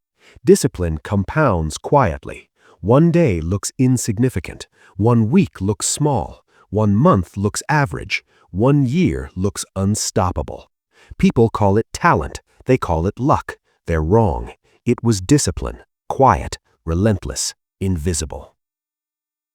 Discipline compounds quietly. One day looks insignificant. 1 week looks small. 1 month looks average. 1 year looks unstoppable. People call it talent. They call it luck. They're wrong. It was discipline. Quiet, relentless, invisible.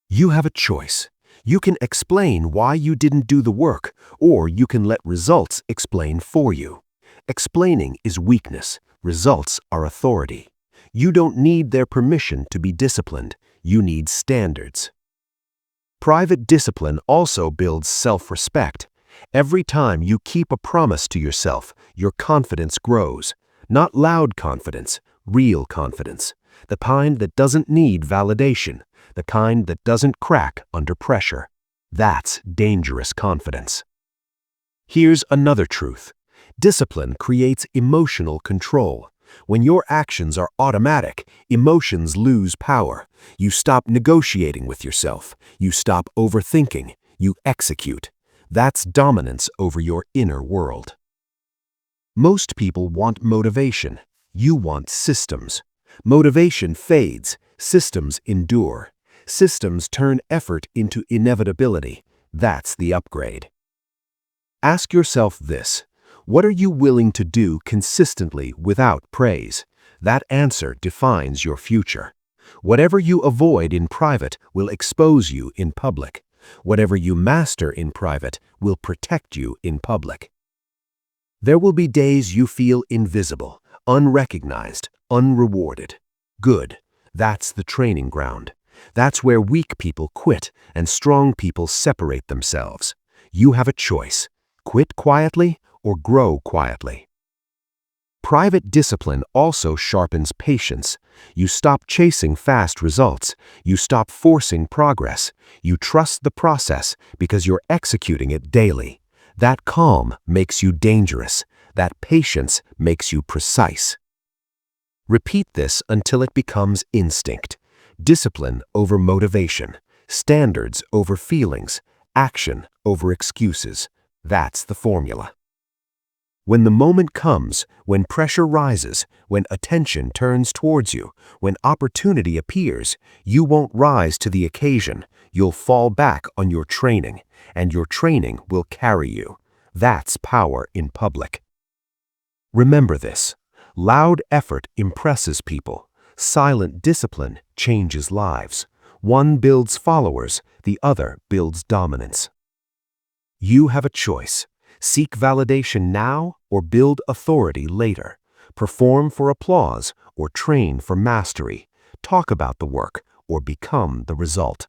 You have a choice. You can explain why you didn't do the work, or you can let results explain for you. Explaining is weakness. Results are authority. You don't need their permission to be disciplined. You need standards. Private discipline also builds self-respect. Every time you keep a promise to yourself, your confidence grows. Not loud confidence, real confidence. The kind that doesn't need validation. The kind that doesn't crack under pressure. That's dangerous confidence. Here's another truth. Discipline creates emotional control. When your actions are automatic, emotions lose power. You stop negotiating with yourself. You stop overthinking. You execute. That's dominance over your inner world. Most people want motivation. You want systems. Motivation fades. Systems endure. Systems turn effort into inevitability. That's the upgrade. Ask yourself this. What are you willing to do consistently without praise? That answer defines your future. Whatever you avoid in private will expose you in public. Whatever you master in private will protect you in public. There will be days you feel invisible, unrecognized, unrewarded. Good. That's the training ground. That's where weak people quit and strong people separate themselves. You have a choice. Quit quietly or grow quietly. Private discipline also sharpens patience. You stop chasing fast results. You stop forcing progress. You trust the process because you're executing it daily. That calm makes you dangerous. That patience makes you precise. Repeat this until it becomes instinct. Discipline over motivation. Standards over feelings. Action over excuses. That's the formula. When the moment comes, when pressure rises, when attention turns towards you, when opportunity appears, you won't rise to the occasion. You'll fall back on your training, and your training will carry you. That's power in public. Remember this. Loud effort impresses people. Silent discipline changes lives. One builds followers, the other builds dominance. You have a choice. Seek validation now or build authority later. Perform for applause or train for mastery. Talk about the work or become the result.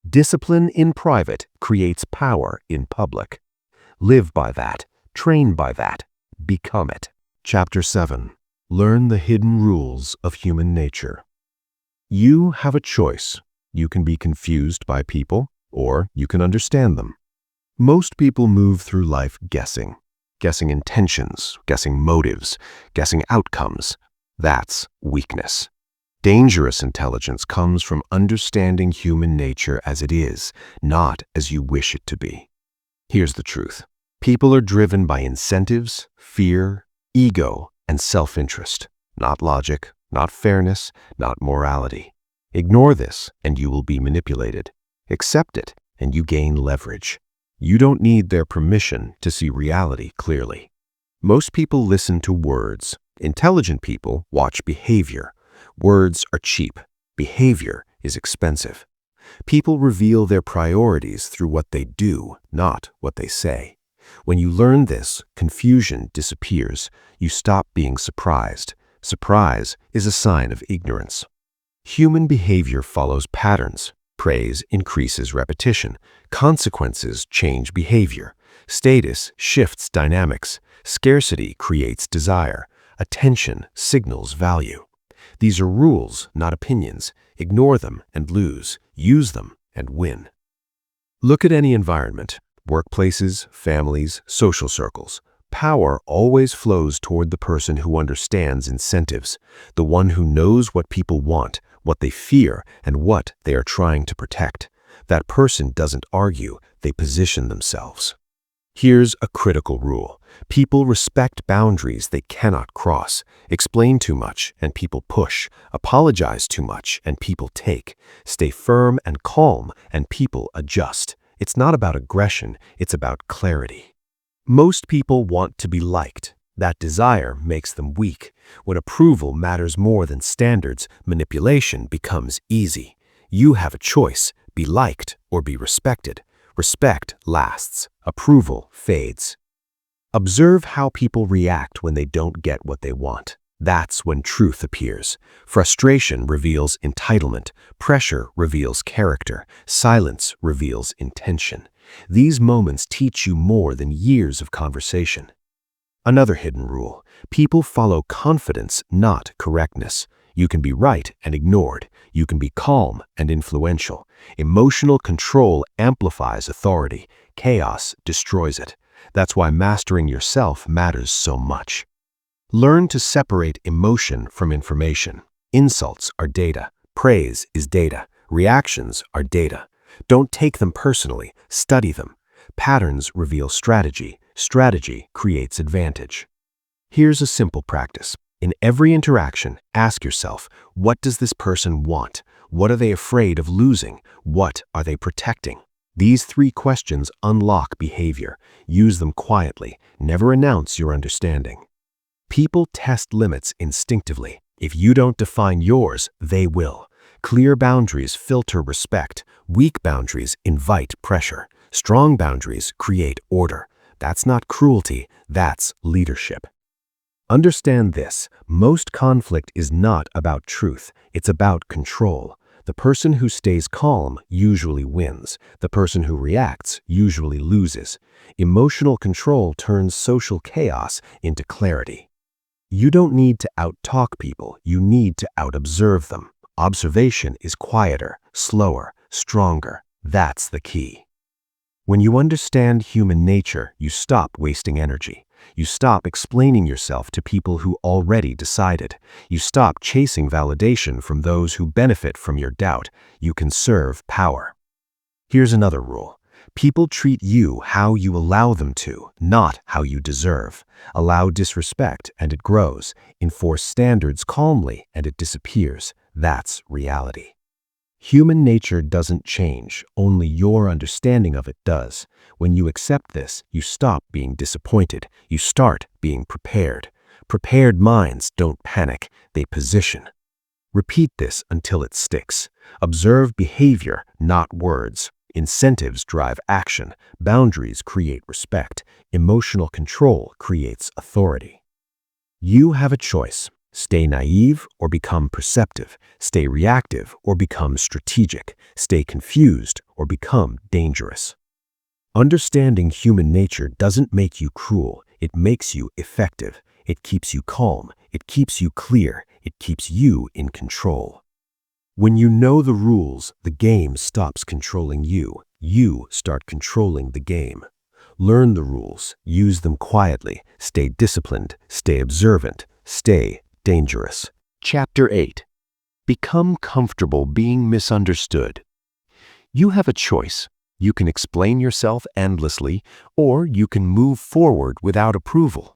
Discipline in private creates power in public. Live by that. Train by that. Become it. Chapter 7. Learn the hidden rules of human nature. You have a choice. You can be confused by people, or you can understand them. Most people move through life guessing intentions, guessing motives, guessing outcomes. That's weakness. Dangerous intelligence comes from understanding human nature as it is, not as you wish it to be. Here's the truth. People are driven by incentives, fear, ego, and self-interest, not logic, not fairness, not morality. Ignore this, and you will be manipulated. Accept it, and you gain leverage. You don't need their permission to see reality clearly. Most people listen to words. Intelligent people watch behavior. Words are cheap. Behavior is expensive. People reveal their priorities through what they do, not what they say. When you learn this, confusion disappears. You stop being surprised. Surprise is a sign of ignorance. Human behavior follows patterns. Praise increases repetition. Consequences change behavior. Status shifts dynamics. Scarcity creates desire. Attention signals value. These are rules, not opinions. Ignore them and lose. Use them and win. Look at any environment: workplaces, families, social circles. Power always flows toward the person who understands incentives, the one who knows what people want, what they fear, and what they are trying to protect. That person doesn't argue, they position themselves. Here's a critical rule. People respect boundaries they cannot cross. Explain too much, and people push. Apologize too much, and people take. Stay firm and calm, and people adjust. It's not about aggression, it's about clarity. Most people want to be liked. That desire makes them weak. When approval matters more than standards, manipulation becomes easy. You have a choice: be liked or be respected. Respect lasts. Approval fades. Observe how people react when they don't get what they want. That's when truth appears. Frustration reveals entitlement. Pressure reveals character. Silence reveals intention. These moments teach you more than years of conversation. Another hidden rule: people follow confidence, not correctness. You can be right and ignored. You can be calm and influential. Emotional control amplifies authority. Chaos destroys it. That's why mastering yourself matters so much. Learn to separate emotion from information. Insults are data. Praise is data. Reactions are data. Don't take them personally. Study them. Patterns reveal strategy. Strategy creates advantage. Here's a simple practice. In every interaction, ask yourself, what does this person want? What are they afraid of losing? What are they protecting? These 3 questions unlock behavior. Use them quietly. Never announce your understanding. People test limits instinctively. If you don't define yours, they will. Clear boundaries filter respect. Weak boundaries invite pressure. Strong boundaries create order. That's not cruelty, that's leadership. Understand this: most conflict is not about truth, it's about control. The person who stays calm usually wins. The person who reacts usually loses. Emotional control turns social chaos into clarity. You don't need to out-talk people, you need to out-observe them. Observation is quieter, slower, stronger. That's the key. When you understand human nature, you stop wasting energy. You stop explaining yourself to people who already decided. You stop chasing validation from those who benefit from your doubt. You conserve power. Here's another rule. People treat you how you allow them to, not how you deserve. Allow disrespect and it grows. Enforce standards calmly and it disappears. That's reality. Human nature doesn't change, only your understanding of it does. When you accept this, you stop being disappointed. You start being prepared. Prepared minds don't panic, they position. Repeat this until it sticks. Observe behavior, not words. Incentives drive action. Boundaries create respect. Emotional control creates authority. You have a choice. Stay naive or become perceptive. Stay reactive or become strategic. Stay confused or become dangerous. Understanding human nature doesn't make you cruel. It makes you effective. It keeps you calm. It keeps you clear. It keeps you in control. When you know the rules, the game stops controlling you. You start controlling the game. Learn the rules. Use them quietly. Stay disciplined. Stay observant. Stay dangerous. Chapter 8. Become comfortable being misunderstood. You have a choice. You can explain yourself endlessly, or you can move forward without approval.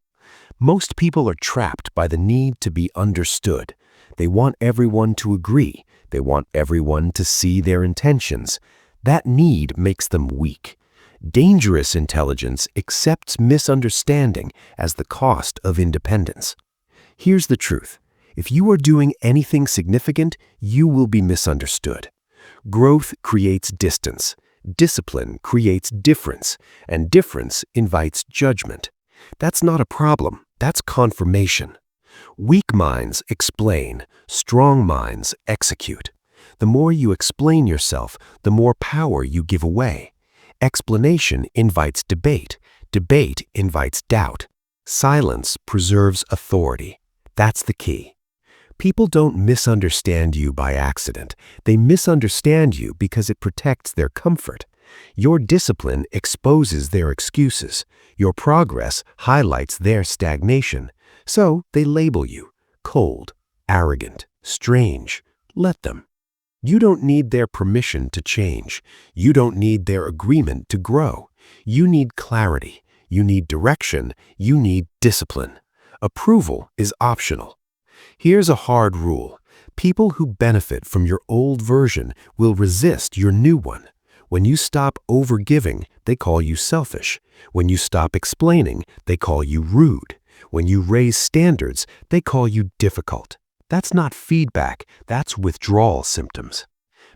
Most people are trapped by the need to be understood. They want everyone to agree. They want everyone to see their intentions. That need makes them weak. Dangerous intelligence accepts misunderstanding as the cost of independence. Here's the truth. If you are doing anything significant, you will be misunderstood. Growth creates distance. Discipline creates difference, and difference invites judgment. That's not a problem. That's confirmation. Weak minds explain, strong minds execute. The more you explain yourself, the more power you give away. Explanation invites debate. Debate invites doubt. Silence preserves authority. That's the key. People don't misunderstand you by accident. They misunderstand you because it protects their comfort. Your discipline exposes their excuses. Your progress highlights their stagnation. So they label you cold, arrogant, strange. Let them. You don't need their permission to change. You don't need their agreement to grow. You need clarity. You need direction. You need discipline. Approval is optional. Here's a hard rule. People who benefit from your old version will resist your new one. When you stop overgiving, they call you selfish. When you stop explaining, they call you rude. When you raise standards, they call you difficult. That's not feedback, that's withdrawal symptoms.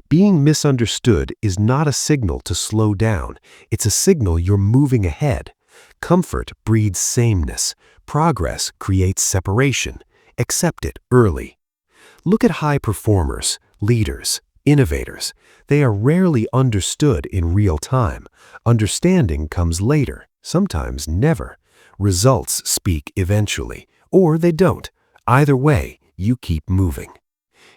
Being misunderstood is not a signal to slow down. It's a signal you're moving ahead. Comfort breeds sameness. Progress creates separation. Accept it early. Look at high performers, leaders, innovators. They are rarely understood in real time. Understanding comes later, sometimes never. Results speak eventually, or they don't. Either way, you keep moving.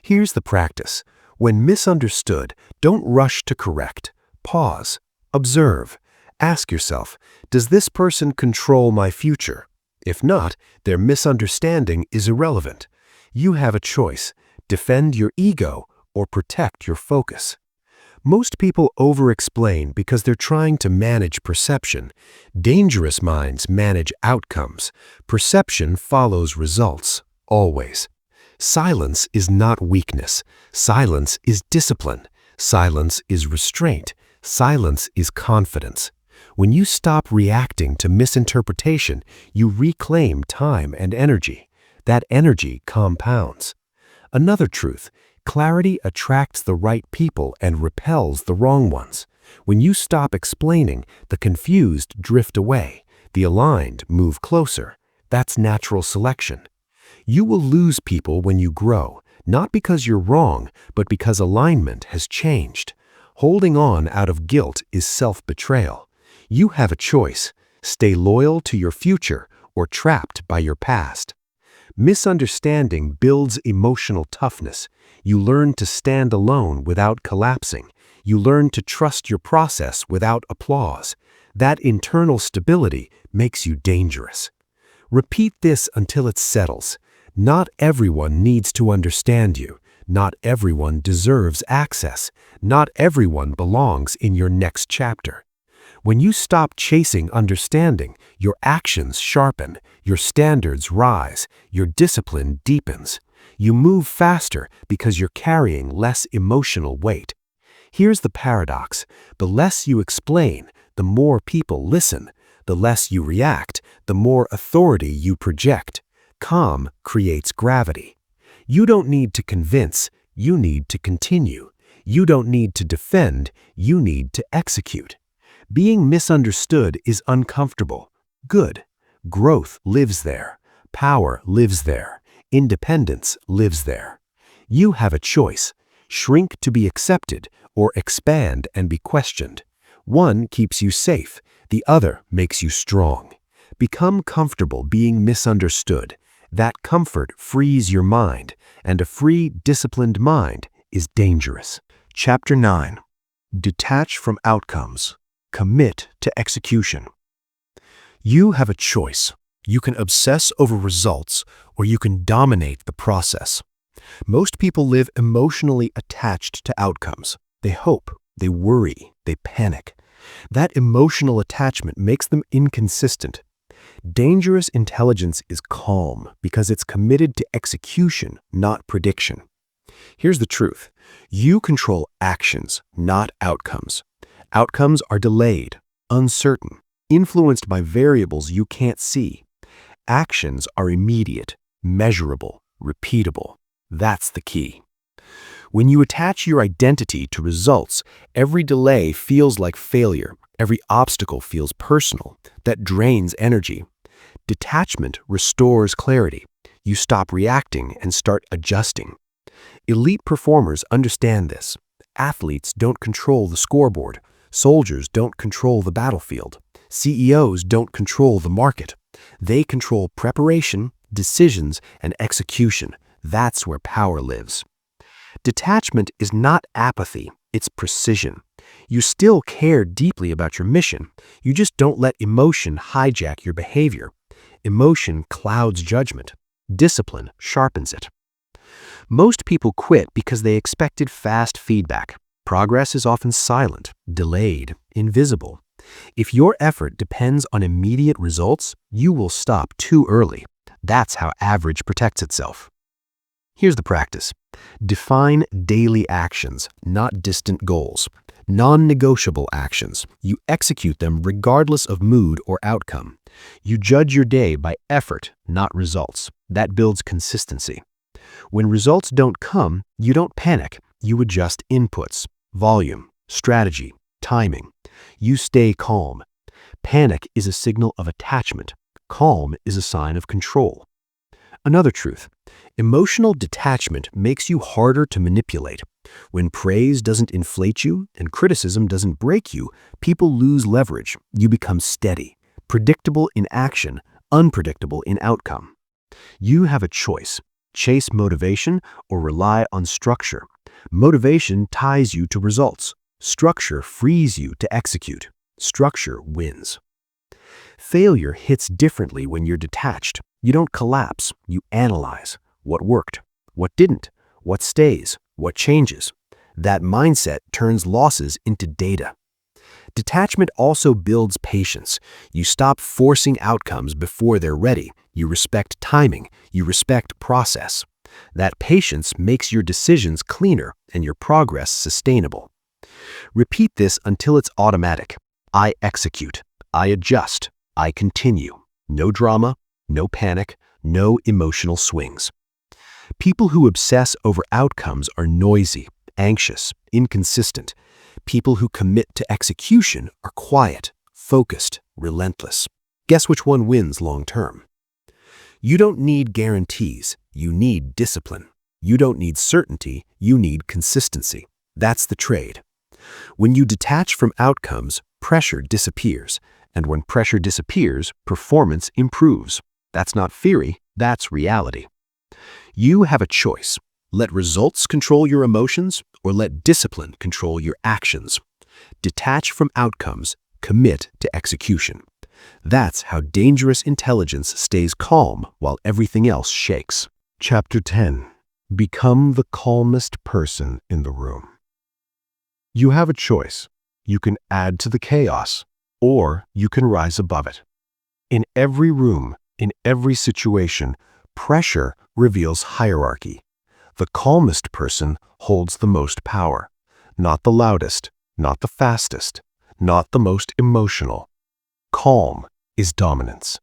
Here's the practice. When misunderstood, don't rush to correct. Pause. Observe. Ask yourself, does this person control my future? If not, their misunderstanding is irrelevant. You have a choice. Defend your ego or protect your focus. Most people over-explain because they're trying to manage perception. Dangerous minds manage outcomes. Perception follows results, always. Silence is not weakness. Silence is discipline. Silence is restraint. Silence is confidence. When you stop reacting to misinterpretation, you reclaim time and energy. That energy compounds. Another truth, clarity attracts the right people and repels the wrong ones. When you stop explaining, the confused drift away. The aligned move closer. That's natural selection. You will lose people when you grow, not because you're wrong, but because alignment has changed. Holding on out of guilt is self-betrayal. You have a choice. Stay loyal to your future or trapped by your past. Misunderstanding builds emotional toughness. You learn to stand alone without collapsing. You learn to trust your process without applause. That internal stability makes you dangerous. Repeat this until it settles. Not everyone needs to understand you. Not everyone deserves access. Not everyone belongs in your next chapter. When you stop chasing understanding, your actions sharpen, your standards rise, your discipline deepens. You move faster because you're carrying less emotional weight. Here's the paradox. The less you explain, the more people listen. The less you react, the more authority you project. Calm creates gravity. You don't need to convince, you need to continue. You don't need to defend, you need to execute. Being misunderstood is uncomfortable. Good. Growth lives there. Power lives there. Independence lives there. You have a choice. Shrink to be accepted or expand and be questioned. One keeps you safe. The other makes you strong. Become comfortable being misunderstood. That comfort frees your mind, and a free, disciplined mind is dangerous. Chapter 9. Detach from outcomes. Commit to execution. You have a choice. You can obsess over results, or you can dominate the process. Most people live emotionally attached to outcomes. They hope, they worry, they panic. That emotional attachment makes them inconsistent. Dangerous intelligence is calm because it's committed to execution, not prediction. Here's the truth. You control actions, not outcomes. Outcomes are delayed, uncertain, influenced by variables you can't see. Actions are immediate, measurable, repeatable. That's the key. When you attach your identity to results, every delay feels like failure. Every obstacle feels personal. That drains energy. Detachment restores clarity. You stop reacting and start adjusting. Elite performers understand this. Athletes don't control the scoreboard. Soldiers don't control the battlefield. CEOs don't control the market. They control preparation, decisions, and execution. That's where power lives. Detachment is not apathy, it's precision. You still care deeply about your mission. You just don't let emotion hijack your behavior. Emotion clouds judgment. Discipline sharpens it. Most people quit because they expected fast feedback. Progress is often silent, delayed, invisible. If your effort depends on immediate results, you will stop too early. That's how average protects itself. Here's the practice. Define daily actions, not distant goals. Non-negotiable actions. You execute them regardless of mood or outcome. You judge your day by effort, not results. That builds consistency. When results don't come, you don't panic. You adjust inputs, volume, strategy, timing. You stay calm. Panic is a signal of attachment. Calm is a sign of control. Another truth. Emotional detachment makes you harder to manipulate. When praise doesn't inflate you and criticism doesn't break you, people lose leverage. You become steady, predictable in action, unpredictable in outcome. You have a choice. Chase motivation or rely on structure. Motivation ties you to results. Structure frees you to execute. Structure wins. Failure hits differently when you're detached. You don't collapse, you analyze. What worked? What didn't? What stays? What changes? That mindset turns losses into data. Detachment also builds patience. You stop forcing outcomes before they're ready. You respect timing. You respect process. That patience makes your decisions cleaner and your progress sustainable. Repeat this until it's automatic. I execute. I adjust. I continue. No drama, no panic, no emotional swings. People who obsess over outcomes are noisy, anxious, inconsistent. People who commit to execution are quiet, focused, relentless. Guess which one wins long term? You don't need guarantees, you need discipline. You don't need certainty, you need consistency. That's the trade. When you detach from outcomes, pressure disappears. And when pressure disappears, performance improves. That's not theory, that's reality. You have a choice. Let results control your emotions or let discipline control your actions. Detach from outcomes, commit to execution. That's how dangerous intelligence stays calm while everything else shakes. Chapter 10. Become the calmest person in the room. You have a choice. You can add to the chaos, or you can rise above it. In every room, in every situation, pressure reveals hierarchy. The calmest person holds the most power. Not the loudest, not the fastest, not the most emotional. Calm is dominance.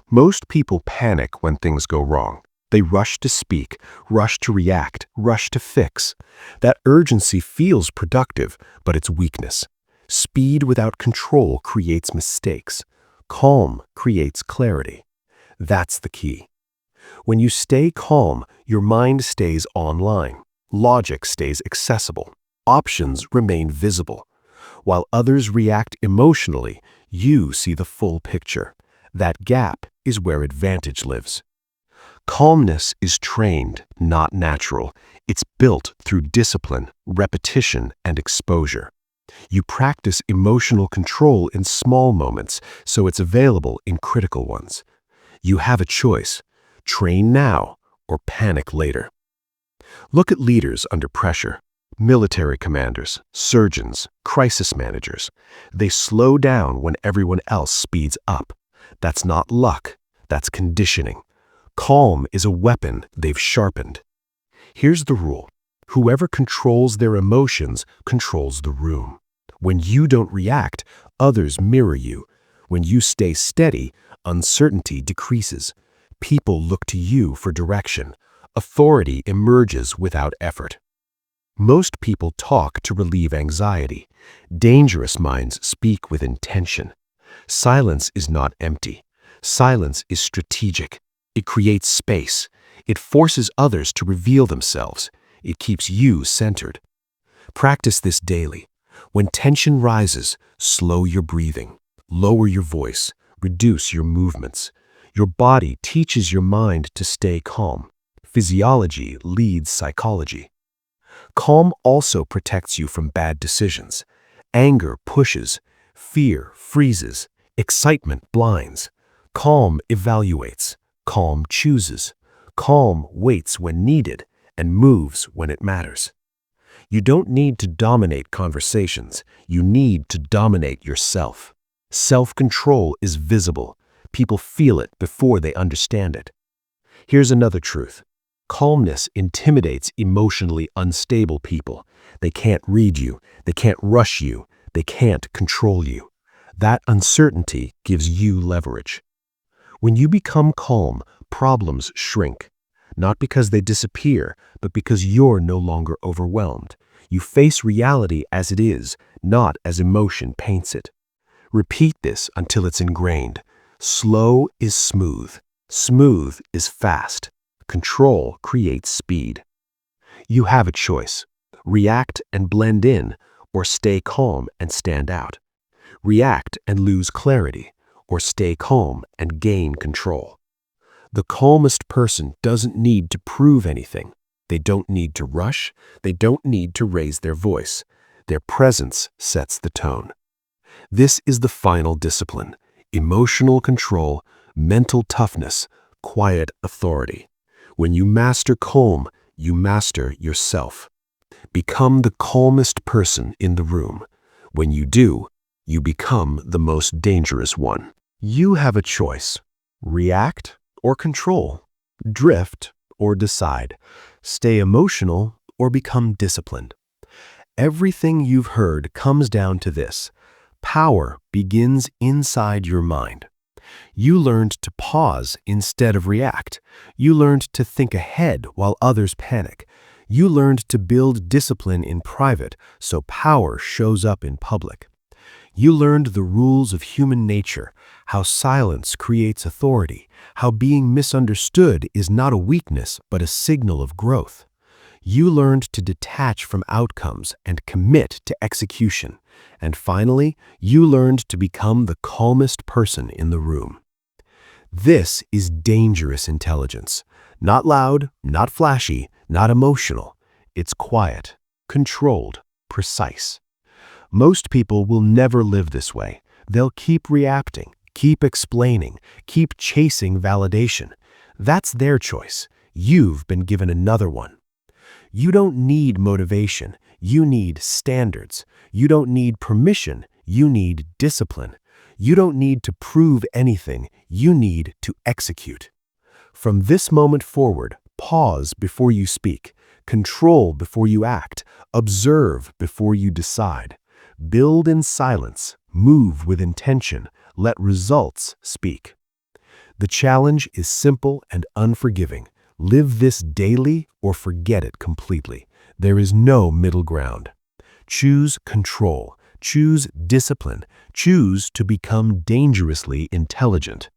Most people panic when things go wrong. They rush to speak, rush to react, rush to fix. That urgency feels productive, but it's weakness. Speed without control creates mistakes. Calm creates clarity. That's the key. When you stay calm, your mind stays online. Logic stays accessible. Options remain visible. While others react emotionally, you see the full picture. That gap is where advantage lives. Calmness is trained, not natural. It's built through discipline, repetition, and exposure. You practice emotional control in small moments, so it's available in critical ones. You have a choice. Train now or panic later. Look at leaders under pressure. Military commanders, surgeons, crisis managers. They slow down when everyone else speeds up. That's not luck. That's conditioning. Calm is a weapon they've sharpened. Here's the rule. Whoever controls their emotions controls the room. When you don't react, others mirror you. When you stay steady, uncertainty decreases. People look to you for direction. Authority emerges without effort. Most people talk to relieve anxiety. Dangerous minds speak with intention. Silence is not empty. Silence is strategic. It creates space. It forces others to reveal themselves. It keeps you centered. Practice this daily. When tension rises, slow your breathing, lower your voice, reduce your movements. Your body teaches your mind to stay calm. Physiology leads psychology. Calm also protects you from bad decisions. Anger pushes, fear freezes, excitement blinds. Calm evaluates, calm chooses, calm waits when needed, and moves when it matters. You don't need to dominate conversations. You need to dominate yourself. Self-control is visible. People feel it before they understand it. Here's another truth. Calmness intimidates emotionally unstable people. They can't read you. They can't rush you. They can't control you. That uncertainty gives you leverage. When you become calm, problems shrink. Not because they disappear, but because you're no longer overwhelmed. You face reality as it is, not as emotion paints it. Repeat this until it's ingrained. Slow is smooth. Smooth is fast. Control creates speed. You have a choice. React and blend in, or stay calm and stand out. React and lose clarity, or stay calm and gain control. The calmest person doesn't need to prove anything. They don't need to rush. They don't need to raise their voice. Their presence sets the tone. This is the final discipline: emotional control, mental toughness, quiet authority. When you master calm, you master yourself. Become the calmest person in the room. When you do, you become the most dangerous one. You have a choice: react or control, drift or decide, stay emotional or become disciplined. Everything you've heard comes down to this: power begins inside your mind. You learned to pause instead of react. You learned to think ahead while others panic. You learned to build discipline in private so power shows up in public. You learned the rules of human nature, how silence creates authority, how being misunderstood is not a weakness but a signal of growth. You learned to detach from outcomes and commit to execution. And finally, you learned to become the calmest person in the room. This is dangerous intelligence. Not loud, not flashy, not emotional. It's quiet, controlled, precise. Most people will never live this way. They'll keep reacting, keep explaining, keep chasing validation. That's their choice. You've been given another one. You don't need motivation. You need standards. You don't need permission. You need discipline. You don't need to prove anything. You need to execute. From this moment forward, pause before you speak. Control before you act. Observe before you decide. Build in silence. Move with intention. Let results speak. The challenge is simple and unforgiving. Live this daily or forget it completely. There is no middle ground. Choose control. Choose discipline. Choose to become dangerously intelligent.